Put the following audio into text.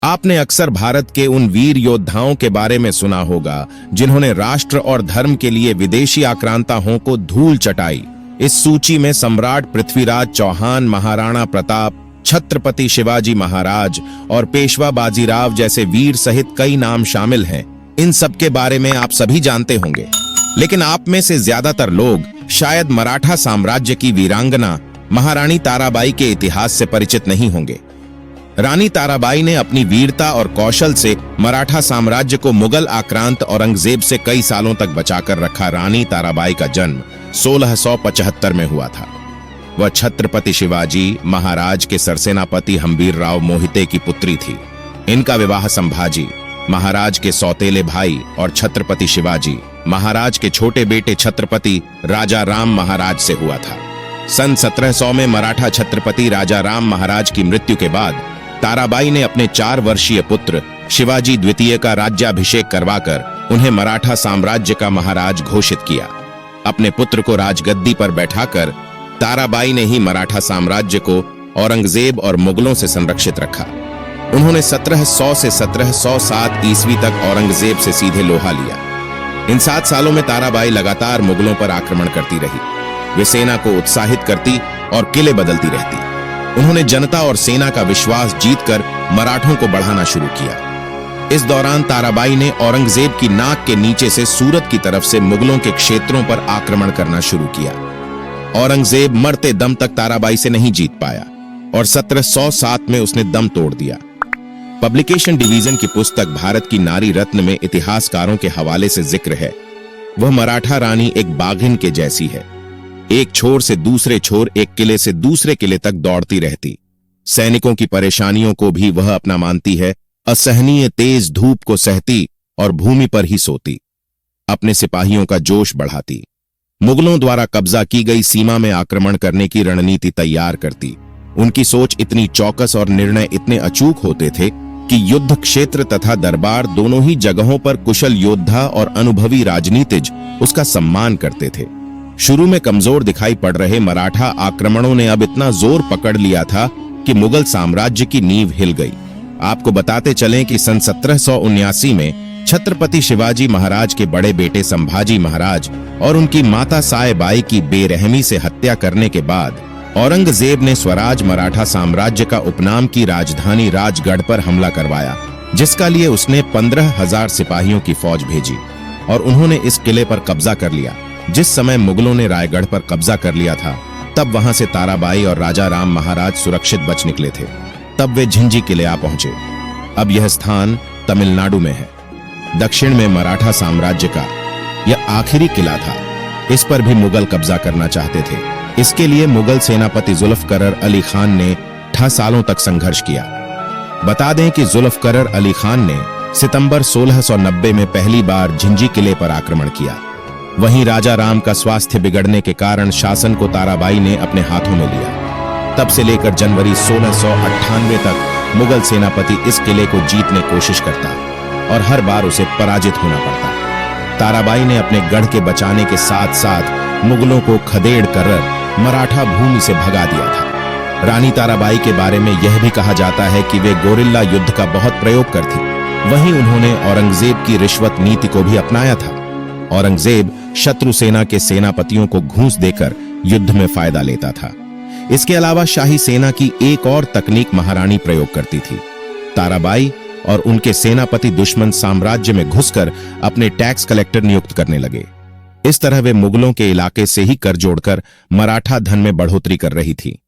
आपने अक्सर भारत के उन वीर योद्धाओं के बारे में सुना होगा जिन्होंने राष्ट्र और धर्म के लिए विदेशी आक्रांताओं को धूल चटाई। इस सूची में सम्राट पृथ्वीराज चौहान, महाराणा प्रताप, छत्रपति शिवाजी महाराज और पेशवा बाजीराव जैसे वीर सहित कई नाम शामिल हैं। इन सब के बारे में आप सभी जानते होंगे, लेकिन आप में से ज्यादातर लोग शायद मराठा साम्राज्य की वीरांगना महारानी ताराबाई के इतिहास से परिचित नहीं होंगे। रानी ताराबाई ने अपनी वीरता और कौशल से मराठा साम्राज्य को मुगल आक्रांत औरंगजेब से कई सालों तक बचाकर रखा। रानी ताराबाई का जन्म 1675 में हुआ था। वह छत्रपति शिवाजी महाराज के सरसेनापति हंबीरराव मोहिते की पुत्री थी। इनका विवाह संभाजी महाराज के सौतेले भाई और छत्रपति शिवाजी महाराज के छोटे बेटे छत्रपति राजा राम महाराज से हुआ था। सन 1700 में मराठा छत्रपति राजा राम महाराज की मृत्यु के बाद ताराबाई ने अपने 4 वर्षीय पुत्र शिवाजी द्वितीय का राज्याभिषेक करवाकर उन्हें मराठा साम्राज्य का महाराज घोषित किया। अपने पुत्र को राजगद्दी पर बैठाकर ताराबाई ने ही मराठा साम्राज्य को औरंगजेब और मुगलों से संरक्षित रखा। उन्होंने 1700 से 1707 ईस्वी तक औरंगजेब से सीधे लोहा लिया। इन 7 सालों में ताराबाई लगातार मुगलों पर आक्रमण करती रही। वे सेना को उत्साहित करती और किले बदलती रहती। उन्होंने जनता और सेना का विश्वास जीतकर मराठों को बढ़ाना शुरू किया। इस दौरान ताराबाई ने औरंगजेब की नाक के नीचे से सूरत की तरफ से मुगलों के क्षेत्रों पर आक्रमण करना शुरू किया। औरंगजेब मरते दम तक ताराबाई से नहीं जीत पाया और 1707 में उसने दम तोड़ दिया। पब्लिकेशन डिवीजन की पुस्तक भारत की नारी रत्न में इतिहासकारों के हवाले से जिक्र है, वह मराठा रानी एक बाघिन के जैसी है। एक छोर से दूसरे छोर, एक किले से दूसरे किले तक दौड़ती रहती। सैनिकों की परेशानियों को भी वह अपना मानती है। असहनीय तेज धूप को सहती और भूमि पर ही सोती। अपने सिपाहियों का जोश बढ़ाती। मुगलों द्वारा कब्जा की गई सीमा में आक्रमण करने की रणनीति तैयार करती। उनकी सोच इतनी चौकस और निर्णय इतने अचूक होते थे कि युद्ध क्षेत्र तथा दरबार दोनों ही जगहों पर कुशल योद्धा और अनुभवी राजनीतिज उसका सम्मान करते थे। शुरू में कमजोर दिखाई पड़ रहे मराठा आक्रमणों ने अब इतना जोर पकड़ लिया था कि मुगल साम्राज्य की नींव हिल गई। आपको बताते चलें कि सन 1779 में छत्रपति शिवाजी महाराज के बड़े बेटे संभाजी महाराज और उनकी माता सायबाई की बेरहमी से हत्या करने के बाद औरंगजेब ने स्वराज मराठा साम्राज्य का उपनाम की राजधानी राजगढ़ पर हमला करवाया, जिसका लिए उसने 15,000 सिपाहियों की फौज भेजी और उन्होंने इस किले पर कब्जा कर लिया। जिस समय मुगलों ने रायगढ़ पर कब्जा कर लिया था, तब वहां से ताराबाई और राजा राम महाराज सुरक्षित बच निकले थे। तब वे झिंझी किले आ पहुंचे। अब यह स्थान तमिलनाडु में है। दक्षिण में मराठा साम्राज्य का यह आखिरी किला था। इस पर भी मुगल कब्जा करना चाहते थे। इसके लिए मुगल सेनापति जुल्फकर अली खान ने 8 सालों तक संघर्ष किया। बता दें कि जुल्फकर अली खान ने सितंबर 1690 में पहली बार झिंझी किले पर आक्रमण किया। वहीं राजा राम का स्वास्थ्य बिगड़ने के कारण शासन को ताराबाई ने अपने हाथों में लिया। तब से लेकर जनवरी 1698 तक मुगल सेनापति इस किले को जीतने की कोशिश करता और हर बार उसे पराजित होना पड़ता। ताराबाई ने अपने गढ़ के बचाने के साथ साथ मुगलों को खदेड़ कर मराठा भूमि से भगा दिया था। रानी ताराबाई के बारे में यह भी कहा जाता है कि वे गोरिल्ला युद्ध का बहुत प्रयोग करती। वहीं उन्होंने औरंगजेब की रिश्वत नीति को भी अपनाया था। औरंगजेब शत्रु सेना के सेनापतियों को घूस देकर युद्ध में फायदा लेता था। इसके अलावा शाही सेना की एक और तकनीक महारानी प्रयोग करती थी। ताराबाई और उनके सेनापति दुश्मन साम्राज्य में घुसकर अपने टैक्स कलेक्टर नियुक्त करने लगे। इस तरह वे मुगलों के इलाके से ही कर जोड़कर मराठा धन में बढ़ोतरी कर रही थी।